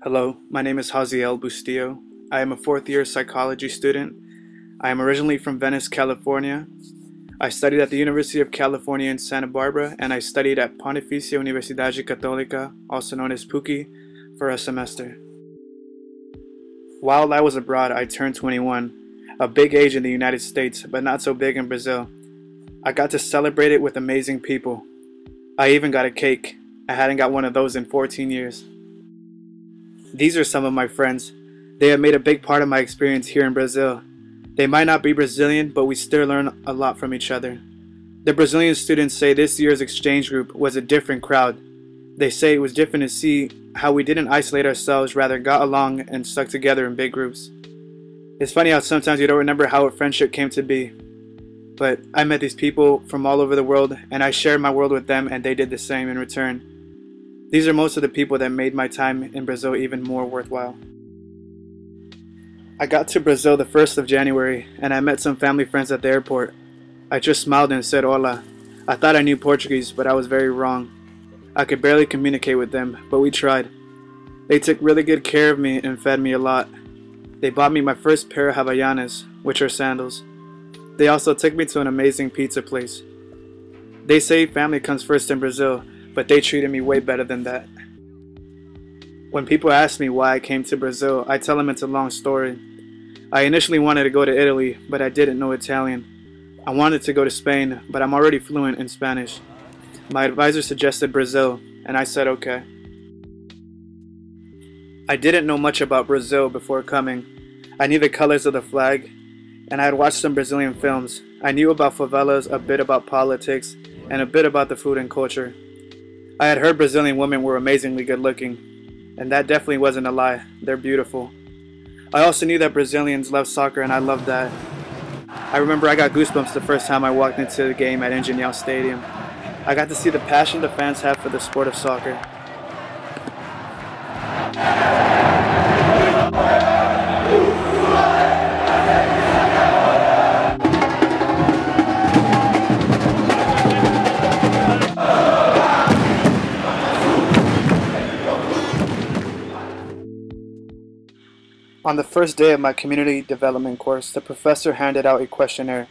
Hello, my name is Haziel Bustillo. I am a fourth-year psychology student. I am originally from Venice, California. I studied at the University of California in Santa Barbara, and I studied at Pontificia Universidade Católica, also known as PUCI, for a semester. While I was abroad, I turned 21, a big age in the United States, but not so big in Brazil. I got to celebrate it with amazing people. I even got a cake. I hadn't got one of those in 14 years. These are some of my friends. They have made a big part of my experience here in Brazil. They might not be Brazilian, but we still learn a lot from each other. The Brazilian students say this year's exchange group was a different crowd. They say it was different to see how we didn't isolate ourselves, rather got along and stuck together in big groups. It's funny how sometimes you don't remember how a friendship came to be. But I met these people from all over the world, and I shared my world with them, and they did the same in return. These are most of the people that made my time in Brazil even more worthwhile. I got to Brazil the 1st of January, and I met some family friends at the airport. I just smiled and said hola. I thought I knew Portuguese, but I was very wrong. I could barely communicate with them, but we tried. They took really good care of me and fed me a lot. They bought me my first pair of Havaianas, which are sandals. They also took me to an amazing pizza place. They say family comes first in Brazil, but they treated me way better than that. When people ask me why I came to Brazil, I tell them it's a long story. I initially wanted to go to Italy, but I didn't know Italian. I wanted to go to Spain, but I'm already fluent in Spanish. My advisor suggested Brazil, and I said okay. I didn't know much about Brazil before coming. I knew the colors of the flag, and I had watched some Brazilian films. I knew about favelas, a bit about politics, and a bit about the food and culture. I had heard Brazilian women were amazingly good looking, and that definitely wasn't a lie. They're beautiful. I also knew that Brazilians love soccer, and I loved that. I remember I got goosebumps the first time I walked into the game at Engenhão Stadium. I got to see the passion the fans have for the sport of soccer. On the first day of my community development course, the professor handed out a questionnaire.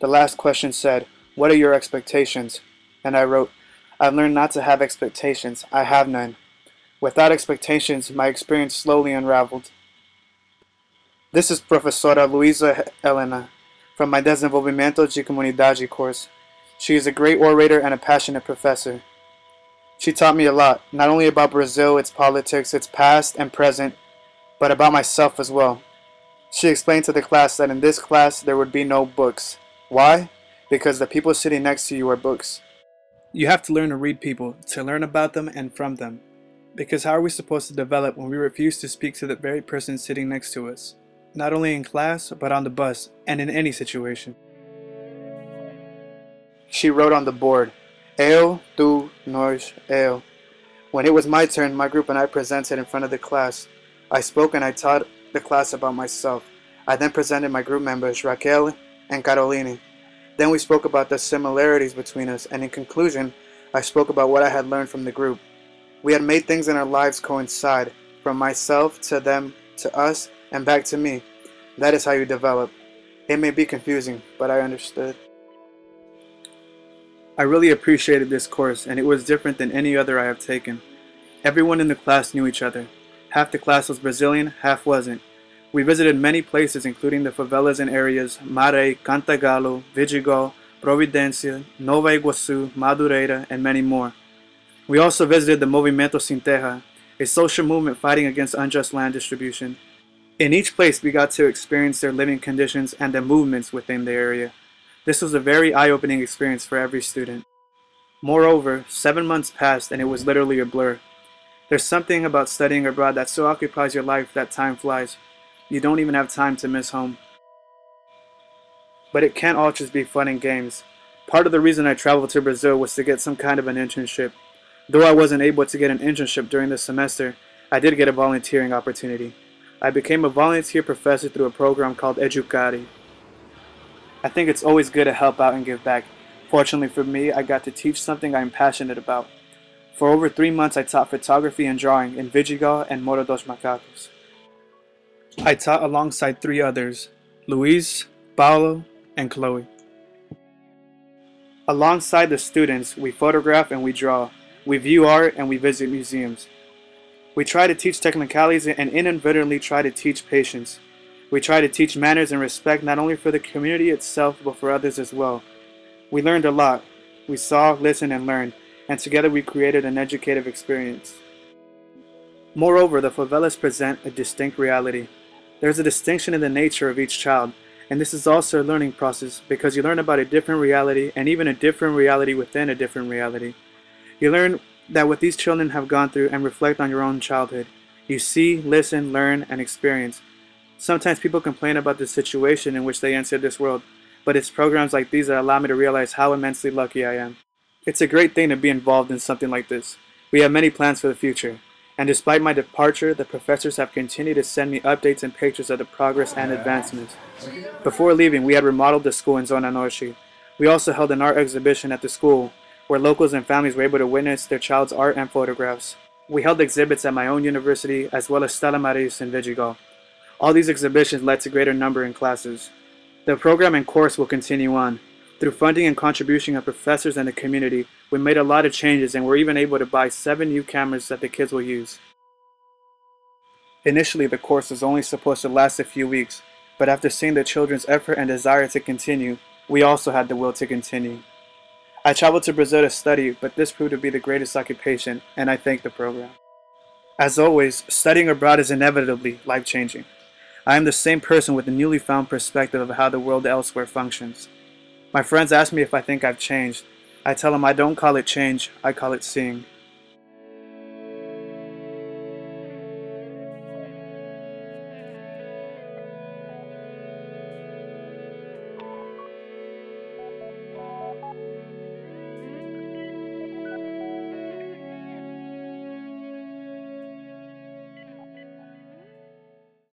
The last question said, "What are your expectations?" And I wrote, "I've learned not to have expectations. I have none." Without expectations, my experience slowly unraveled. This is Professora Luisa Helena from my Desenvolvimento de Comunidade course. She is a great orator and a passionate professor. She taught me a lot, not only about Brazil, its politics, its past and present, but about myself as well. She explained to the class that in this class there would be no books. Why? Because the people sitting next to you are books. You have to learn to read people, to learn about them and from them. Because how are we supposed to develop when we refuse to speak to the very person sitting next to us? Not only in class, but on the bus, and in any situation. She wrote on the board, "Eu, tu, nós, eu." When it was my turn, my group and I presented in front of the class. I spoke and I taught the class about myself. I then presented my group members, Raquel and Caroline. Then we spoke about the similarities between us, and in conclusion, I spoke about what I had learned from the group. We had made things in our lives coincide, from myself to them, to us, and back to me. That is how you develop. It may be confusing, but I understood. I really appreciated this course, and it was different than any other I have taken. Everyone in the class knew each other. Half the class was Brazilian, half wasn't. We visited many places, including the favelas and areas Maré, Cantagalo, Vidigal, Providencia, Nova Iguaçu, Madureira, and many more. We also visited the Movimento Sem Terra, a social movement fighting against unjust land distribution. In each place, we got to experience their living conditions and the movements within the area. This was a very eye-opening experience for every student. Moreover, 7 months passed and it was literally a blur. There's something about studying abroad that so occupies your life that time flies. You don't even have time to miss home. But it can't all just be fun and games. Part of the reason I traveled to Brazil was to get some kind of an internship. Though I wasn't able to get an internship during the semester, I did get a volunteering opportunity. I became a volunteer professor through a program called Educari. I think it's always good to help out and give back. Fortunately for me, I got to teach something I'm passionate about. For over 3 months I taught photography and drawing in Vidigal and Morro dos Macacos. I taught alongside 3 others, Luis, Paulo, and Chloe. Alongside the students, we photograph and we draw. We view art and we visit museums. We try to teach technicalities and inadvertently try to teach patience. We try to teach manners and respect not only for the community itself but for others as well. We learned a lot. We saw, listened, and learned, and together we created an educative experience. Moreover, the favelas present a distinct reality. There is a distinction in the nature of each child, and this is also a learning process because you learn about a different reality and even a different reality within a different reality. You learn that what these children have gone through and reflect on your own childhood. You see, listen, learn, and experience. Sometimes people complain about the situation in which they entered this world, but it's programs like these that allow me to realize how immensely lucky I am. It's a great thing to be involved in something like this. We have many plans for the future, and despite my departure, the professors have continued to send me updates and pictures of the progress and advancements. Before leaving, we had remodeled the school in Zona Norte. We also held an art exhibition at the school, where locals and families were able to witness their child's art and photographs. We held exhibits at my own university, as well as Stella Maris in Vidigal. All these exhibitions led to greater number in classes. The program and course will continue on. Through funding and contribution of professors and the community, we made a lot of changes and were even able to buy 7 new cameras that the kids will use. Initially, the course was only supposed to last a few weeks, but after seeing the children's effort and desire to continue, we also had the will to continue. I traveled to Brazil to study, but this proved to be the greatest occupation, and I thank the program. As always, studying abroad is inevitably life-changing. I am the same person with a newly found perspective of how the world elsewhere functions. My friends ask me if I think I've changed. I tell them I don't call it change, I call it seeing.